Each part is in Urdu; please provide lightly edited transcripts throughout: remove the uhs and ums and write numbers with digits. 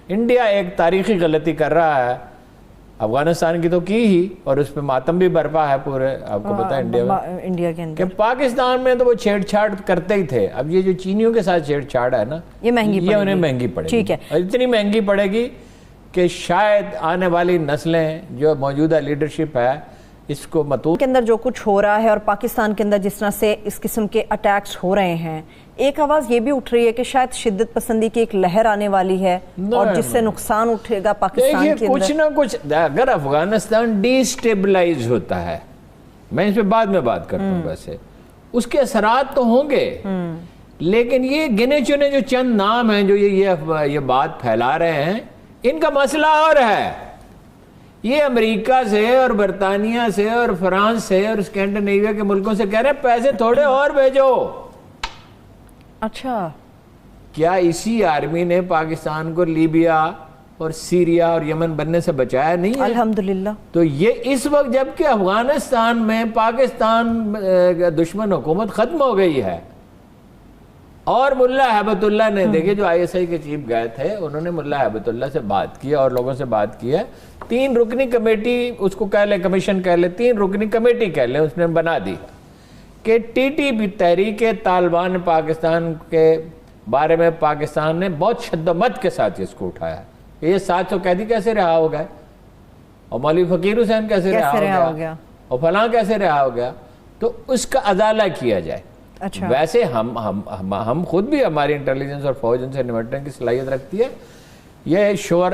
انڈیا ایک تاریخی غلطی کر رہا ہے، افغانستان کی تو کی ہی، اور اس پہ ماتم بھی برپا ہے پورے، آپ کو پتا ہے انڈیا کے اندر، کہ پاکستان میں تو وہ چھیڑ چھاڑ کرتے ہی تھے، اب یہ جو چینیوں کے ساتھ چھیڑ چھاڑ ہے نا، یہ انہیں مہنگی پڑے گی، اور اتنی مہنگی پڑے گی کہ شاید آنے والی نسلیں، جو موجودہ لیڈرشپ ہے، اس کو متون کے اندر جو کچھ ہو رہا ہے اور پاکستان کے اندر جس طرح سے اس قسم کے اٹیکس ہو رہے ہیں، ایک آواز یہ بھی اٹھ رہی ہے کہ شاید شدت پسندی کی ایک لہر آنے والی ہے اور جس سے نقصان اٹھے گا پاکستان کے اندر۔ کچھ نہ کچھ، اگر افغانستان ڈی سٹیبلائز ہوتا ہے، میں اس پہ بعد میں بات کرتا ہوں، ویسے اس کے اثرات تو ہوں گے، لیکن یہ گنے چنے جو چند نام ہیں جو یہ بات پھیلا رہے ہیں، ان کا مسئلہ اور ہے۔ یہ امریکہ سے اور برطانیہ سے اور فرانس سے اور اسکینڈینیویا کے ملکوں سے کہہ رہے ہیں پیسے تھوڑے اور بھیجو۔ اچھا، کیا اسی آرمی نے پاکستان کو لیبیا اور سیریا اور یمن بننے سے بچایا نہیں ہے؟ الحمدللہ۔ تو یہ اس وقت جب کہ افغانستان میں پاکستان دشمن حکومت ختم ہو گئی ہے، اور ملا ہیبت اللہ نے، دیکھیں جو آئی ایس آئی کے چیف گئے تھے، انہوں نے ملا ہیبت اللہ سے بات کی اور لوگوں سے بات کی ہے، 3 رکنی کمیٹی اس کو کہہ لیں، کمیشن کہہ لیں، 3 رکنی کمیٹی کہہ لیں، اس نے بنا دی کہ ٹی ٹی پی تحریک طالبان پاکستان کے بارے میں پاکستان نے بہت شدت کے ساتھ اس کو اٹھایا ہے۔ یہ 700 قیدی کیسے رہا ہو گئے، اور مولوی فقیر حسین کیسے رہا ہو گیا، اور فلاں کیسے رہا ہو گیا، تو اس کا ازالہ کیا جائے۔ ویسے ہم خود بھی، ہماری انٹیلیجنس اور فوج ان سے نمٹنے کی صلاحیت رکھتی ہے، یہ شور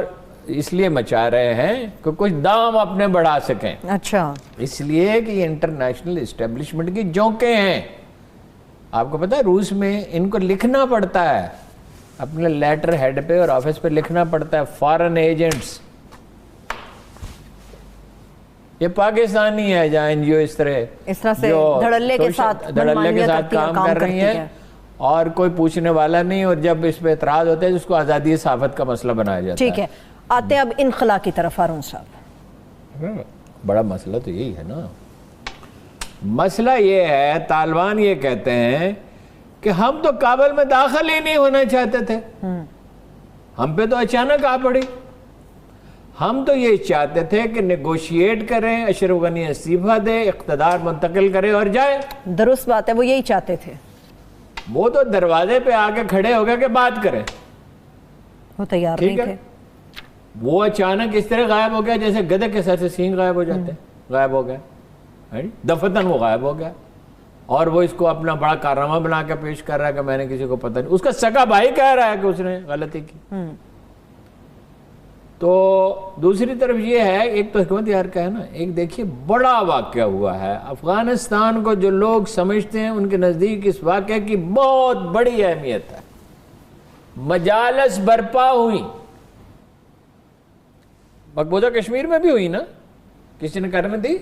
اس لیے مچا رہے ہیں کہ کچھ دام اپنے بڑھا سکیں، اچھا، اس لیے کہ یہ انٹرنیشنل اسٹیبلشمنٹ کی جونکیں ہیں۔ آپ کو پتا ہے روس میں ان کو لکھنا پڑتا ہے، اپنے لیٹر ہیڈ پہ اور آفس پہ لکھنا پڑتا ہے، فارن ایجنٹس، یہ پاکستانی ہے جہاں این جی او اس طرح سے دھڑلے کے ساتھ کام کر رہی ہیں، اور کوئی پوچھنے والا نہیں، اور جب اس پہ اعتراض ہوتا ہے جس کو آزادی صحافت کا مسئلہ بنایا جاتا ہے۔ ٹھیک ہے، آتے اب انخلا کی طرف ہارون صاحب۔ بڑا مسئلہ تو یہی ہے نا، مسئلہ یہ ہے، طالبان یہ کہتے ہیں کہ ہم تو کابل میں داخل ہی نہیں ہونا چاہتے تھے، ہم پہ تو اچانک آ پڑی، ہم تو یہ چاہتے تھے کہ نیگوشیٹ کریں، اشرف غنی استعفیٰ دے، اقتدار منتقل کرے اور جائے۔ درست بات ہے، وہ یہی چاہتے تھے، وہ تو دروازے پہ آ کے کھڑے ہو گئے کہ بات کریں، وہ تیار نہیں تھے۔ وہ اچانک اس طرح غائب ہو گیا جیسے گدھے کے سر سے سینگ غائب ہو جاتے ہیں، غائب ہو گئے، دفتن وہ غائب ہو گیا، اور وہ اس کو اپنا بڑا کارنامہ بنا کے پیش کر رہا ہے کہ میں نے کسی کو پتہ نہیں، اس کا سگا بھائی کہہ رہا ہے کہ اس نے غلطی کی۔ تو دوسری طرف یہ ہے، ایک تو حکمت یار کا ہے نا، ایک دیکھیے بڑا واقعہ ہوا ہے افغانستان کو، جو لوگ سمجھتے ہیں ان کے نزدیک اس واقعے کی بہت بڑی اہمیت ہے، مجالس برپا ہوئی، مقبوضہ کشمیر میں بھی ہوئی نا، کسی نے کرنے دی،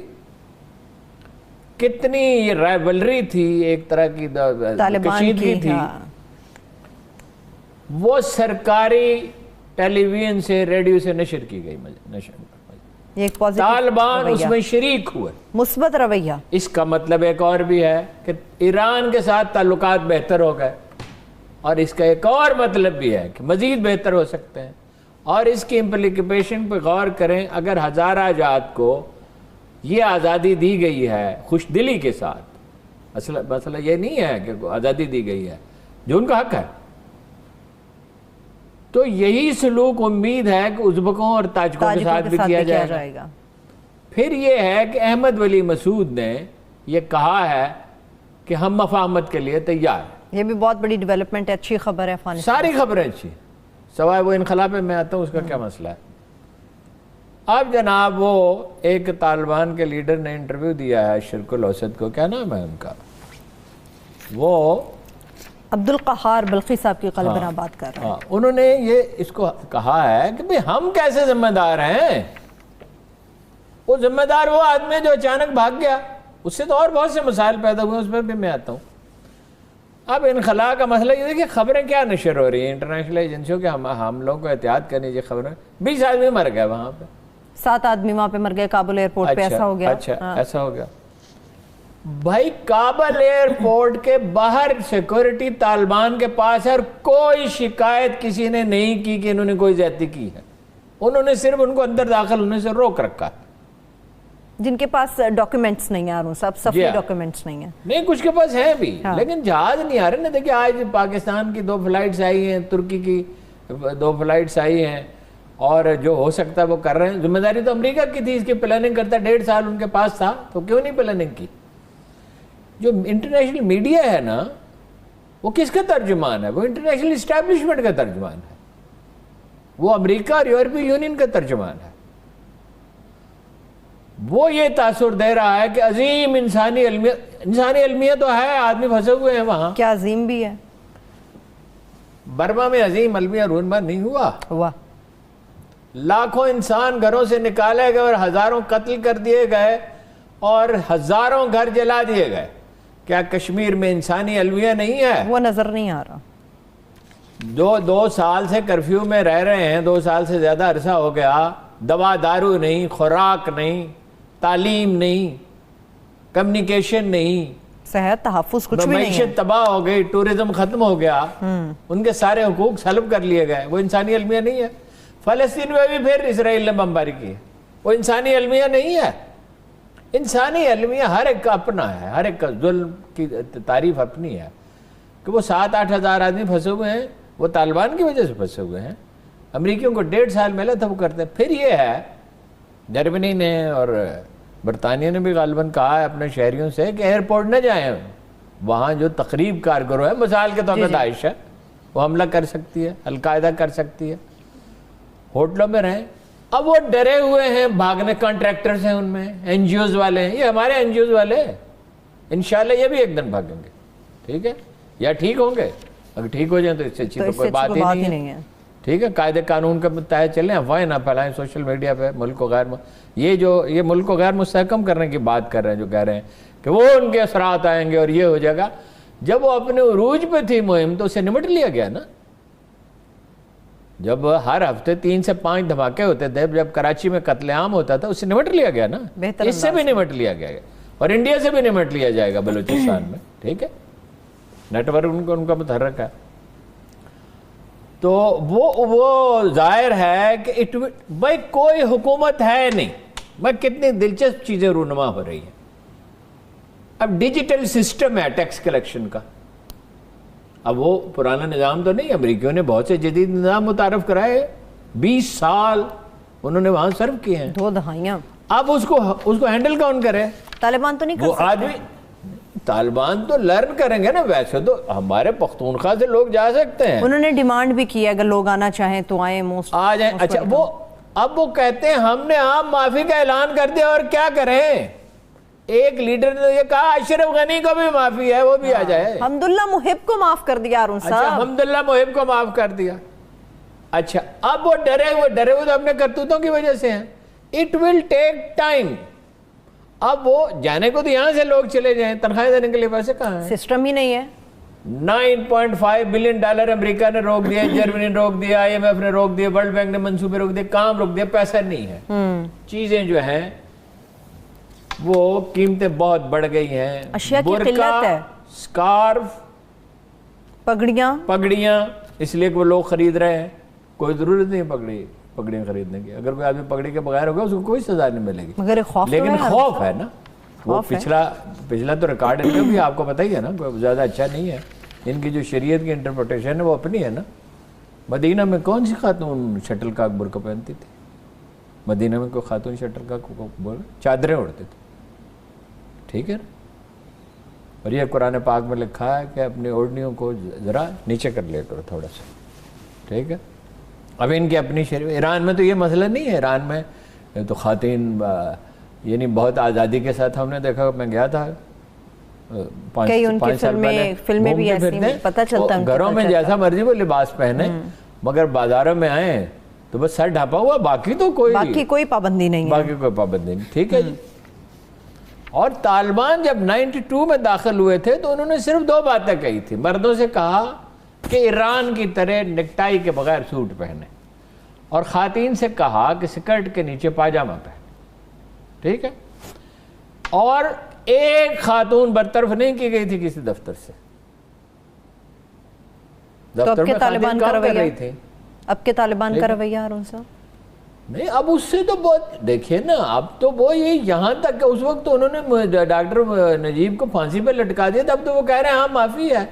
کتنی رائیولری تھی، ایک طرح کی کشیدگی تھی، وہ سرکاری ٹیلی ویژن سے، ریڈیو سے نشر کی گئی، طالبان اس میں شریک ہوئے، مثبت رویہ۔ اس کا مطلب ایک اور بھی ہے کہ ایران کے ساتھ تعلقات بہتر ہو گئے، اور اس کا ایک اور مطلب بھی ہے کہ مزید بہتر ہو سکتے ہیں، اور اس کی امپلیکیشن پہ غور کریں۔ اگر ہزارہ جات کو یہ آزادی دی گئی ہے خوش دلی کے ساتھ، مسئلہ یہ نہیں ہے کہ آزادی دی گئی ہے، جو ان کا حق ہے، تو یہی سلوک امید ہے کہ ازبکوں اور تاجکوں کے ساتھ بھی کیا جائے گا۔ پھر یہ ہے کہ احمد ولی مسعود نے یہ کہا ہے کہ ہم مفاہمت کے لیے تیار ہیں، یہ بھی بہت بڑی ڈیولپمنٹ ہے، اچھی خبر ہے افغانستان، ساری خبریں اچھی، سوائے وہ انخلا پہ میں آتا ہوں، اس کا کیا مسئلہ ہے۔ اب جناب وہ ایک طالبان کے لیڈر نے انٹرویو دیا ہے شرق الاوسط کو، کیا نام ہے ان کا، وہ عبدالقہار بلخی صاحب کی قلبنا بات کر رہے ہیں۔ انہوں نے یہ اس کو کہا ہے کہ بھئی ہم کیسے ذمہ دار ہیں، وہ ذمہ دار وہ آدمی جو اچانک بھاگ گیا، اس سے تو اور بہت سے مسائل پیدا ہوئے، اس پہ بھی میں آتا ہوں۔ اب انخلا کا مسئلہ یہ دیکھیں خبریں کیا نشر ہو رہی ہیں انٹرنیشنل ایجنسیوں کے، ہم لوگوں کو احتیاط کرنی چاہیے خبریں۔ 20 آدمی مر گئے وہاں پہ، 7 آدمی وہاں پہ مر گئے، کابل ایئرپورٹ پہ ایسا ہو گیا۔ اچھا ایسا ہو گیا۔ بھائی کابل ایئرپورٹ کے باہر سیکورٹی طالبان کے پاس ہے اور کوئی شکایت کسی نے نہیں کی کہ انہوں نے کوئی زیادتی کی ہے. انہوں نے صرف ان کو اندر داخل ہونے سے روک رکھا ہے. جن کے پاس ڈاکیومنٹس نہیں ہیں ارون صاحب, سفری ڈاکیومنٹس نہیں ہیں. نہیں, کچھ کے پاس ہیں بھی, لیکن جہاز نہیں آ رہے نا. دیکھیں آج پاکستان کی 2 فلائٹس آئی ہیں, ترکی کی 2 فلائٹس آئی ہیں, اور جو ہو سکتا ہے وہ کر رہے ہیں. ذمہ داری تو امریکہ کی تھی, اس کی پلاننگ کرتا 1.5 سال ان کے پاس تھا, تو کیوں نہیں پلاننگ کی؟ جو انٹرنیشنل میڈیا ہے نا, وہ کس کا ترجمان ہے؟ وہ انٹرنیشنل اسٹیبلشمنٹ کا ترجمان ہے, وہ امریکہ اور یورپی یونین کا ترجمان ہے. وہ یہ تاثر دے رہا ہے کہ عظیم انسانی المیہ تو ہے, آدمی پھنسے ہوئے ہیں وہاں. کیا عظیم بھی ہے؟ برما میں عظیم المیہ رونما نہیں ہوا. لاکھوں انسان گھروں سے نکالے گئے اور ہزاروں قتل کر دیے گئے اور ہزاروں گھر جلا دیے گئے. کیا کشمیر میں انسانی المیہ نہیں ہے؟ وہ نظر نہیں آ رہا. 2 سال سے کرفیو میں رہ رہے ہیں, 2 سال سے زیادہ عرصہ ہو گیا. دوا دارو نہیں, خوراک نہیں, تعلیم نہیں, کمیونیکیشن نہیں, صحت تحفظ کچھ بھی نہیں ہے. معیشت تباہ ہو گئی, ٹورزم ختم ہو گیا, ان کے سارے حقوق سلب کر لیے گئے. وہ انسانی المیہ نہیں ہے. فلسطین میں بھی پھر اسرائیل نے بمباری کی, وہ انسانی المیہ نہیں ہے. انسانی المیہ ہر ایک کا اپنا ہے, ہر ایک کا ظلم کی تعریف اپنی ہے. کہ وہ 7-8 ہزار آدمی پھنسے ہوئے ہیں, وہ طالبان کی وجہ سے پھنسے ہوئے ہیں. امریکیوں کو 1.5 سال ملا تھا, وہ کرتے ہیں. پھر یہ ہے, جرمنی نے اور برطانیہ نے بھی غالباً کہا ہے اپنے شہریوں سے کہ ایئرپورٹ نہ جائیں. وہاں جو تقریب کارگروں ہے, مثال کے طور پر داعش ہے, وہ حملہ کر سکتی ہے, القاعدہ کر سکتی ہے. ہوٹلوں میں رہیں. اب وہ ڈرے ہوئے ہیں, بھاگنے. کانٹریکٹرز ہیں ان میں, این جی اوز والے ہیں, یہ ہمارے این جی اوز والے ہیں. انشاءاللہ یہ بھی ایک دن بھاگیں گے, ٹھیک ہے, یا ٹھیک ہوں گے. اگر ٹھیک ہو جائیں تو اس سے اچھی تو کوئی بات ہی نہیں ہے. ٹھیک ہے, قاعدے قانون کے متحد چلیں, افواہیں نہ پھیلائیں سوشل میڈیا پہ. ملک کو یہ ملک کو غیر مستحکم کرنے کی بات کر رہے ہیں, جو کہہ رہے ہیں کہ وہ ان کے اثرات آئیں گے اور یہ ہو جائے گا. جب وہ اپنے عروج پہ تھی مہم تو اسے نمٹ لیا گیا نا. جب ہر ہفتے 3 سے 5 دھماکے ہوتے تھے, جب کراچی میں قتل عام ہوتا تھا, اسے نمٹ لیا گیا نا. اس سے بھی نمٹ لیا گیا, اور انڈیا سے بھی نمٹ لیا جائے گا بلوچستان میں. ٹھیک ہے, نیٹ ورک ان کا متحرک ہے. تو وہ ظاہر ہے کہ بھائی کوئی حکومت ہے نہیں. بھائی کتنی دلچسپ چیزیں رونما ہو رہی ہیں. اب ڈیجیٹل سسٹم ہے ٹیکس کلیکشن کا. اب وہ پرانا نظام تو نہیں, امریکیوں نے بہت سے جدید نظام متعارف کرائے. 20 سال انہوں نے وہاں سرو کیے ہیں, 2 دہائیاں. اب اس کو ہینڈل کون کرے؟ طالبان تو نہیں کر سکتے. آدمی طالبان تو لرن کریں گے نا. ویسے تو ہمارے پختونخوا سے لوگ جا سکتے ہیں. انہوں نے ڈیمانڈ بھی کی ہے اگر لوگ آنا چاہیں تو آئیں, آ جائیں. اچھا, وہ کہتے ہیں ہم نے عام معافی کا اعلان کر دیا, اور کیا کریں. ایک لیڈر نے یہ کہا اشرف غنی کو بھی معافی ہے, وہ بھی آ جائے. حمداللہ محب کو معاف کر دیا ارون صاحب. اچھا, حمداللہ محب کو معاف کر دیا. اچھا, اب وہ ڈرے ہوئے تو اپنے کرتوتوں کی وجہ سے ہیں. It will take time. اب وہ جانے کو تو یہاں سے لوگ چلے جائیں, تنخواہیں دینے کے لیے پیسے کہاں ہیں؟ سسٹم ہی نہیں ہے. $9.5 بلین امریکہ نے روک دیا, جرمنی نے روک دیا, IMF نے روک دیا, ورلڈ بینک نے منصوبے روک دیا, کام روک دیا, پیسہ نہیں ہے. چیزیں جو ہیں وہ قیمتیں بہت بڑھ گئی ہیں. اشیاء کی قلت ہے. سکارف, پگڑیاں, اس لیے کہ وہ لوگ خرید رہے ہیں. کوئی ضرورت نہیں ہے پگڑیاں خریدنے کی. اگر کوئی آدمی پگڑی کے بغیر ہوگا اس کو کوئی سزا نہیں ملے گی. لیکن خوف ہے نا. وہ پچھلا تو ریکارڈ ان کا بھی آپ کو پتہ ہی ہے نا, کوئی زیادہ اچھا نہیں ہے. ان کی جو شریعت کی انٹرپریٹیشن ہے وہ اپنی ہے نا. مدینہ میں کون سی خاتون شٹل کاک برقع پہنتی تھی؟ مدینہ میں کوئی خاتون شٹل کاک چادریں اڑتے تھے. ٹھیک ہے نا. اور یہ قرآن پاک میں لکھا ہے کہ اپنی اوڑھنیوں کو ذرا نیچے کر لیا کرو تھوڑا سا. ٹھیک ہے. اب ان کی اپنی شریعت. ایران میں تو یہ مسئلہ نہیں ہے. ایران میں تو خواتین یعنی بہت آزادی کے ساتھ ہم نے دیکھا. میں گیا تھا 5 سال پہلے, فلمیں بھی ایسی پتہ چلتا ہے گھروں میں جیسا مرضی وہ لباس پہنے, مگر بازاروں میں آئیں تو بس سر ڈھانپا ہوا, باقی کوئی پابندی نہیں ہے. باقی کوئی پابندی نہیں. ٹھیک ہے جی. اور طالبان جب 92 میں داخل ہوئے تھے تو انہوں نے صرف 2 باتیں کہی تھی. مردوں سے کہا کہ ایران کی طرح نیکٹائی کے بغیر سوٹ پہنے, اور خواتین سے کہا کہ سکرٹ کے نیچے پاجامہ پہنے. ٹھیک ہے. اور ایک خاتون برطرف نہیں کی گئی تھی کسی دفتر سے. تو اب کے طالبان کا رویہ تھے. اب کے طالبان کا رویہ ہارون صاحب نہیں، اب اس سے تو بہت دیکھیے نا، اب تو وہ یہاں تک کہ اس وقت تو انہوں نے ڈاکٹر نجیب کو پھانسی پہ لٹکا دیا تھا. اب تو وہ کہہ رہے ہیں ہاں معافی ہے.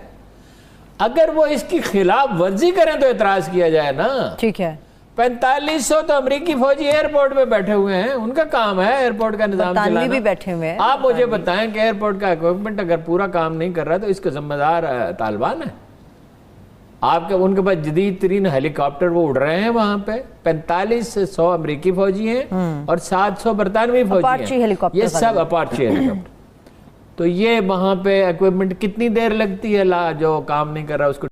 اگر وہ اس کی خلاف ورزی کریں تو اعتراض کیا جائے نا. ٹھیک ہے. 4500 تو امریکی فوجی ایئرپورٹ پہ بیٹھے ہوئے ہیں، ان کا کام ہے ایئرپورٹ کا نظام چلانا. بھی بیٹھے ہوئے ہیں. آپ مجھے بتائیں کہ ایئرپورٹ کا ایکوپمنٹ اگر پورا کام نہیں کر رہا تو اس کا ذمہ دار طالبان ہے. آپ کے ان کے پاس جدید ترین ہیلی کاپٹر وہ اڑ رہے ہیں وہاں پہ. 4500 امریکی فوجی ہیں اور 700 برطانوی فوجی ہیں. یہ سب اپارچی ہیلی کاپٹر. تو یہ وہاں پہ ایکوپمنٹ کتنی دیر لگتی ہے جو کام نہیں کر رہا اس کو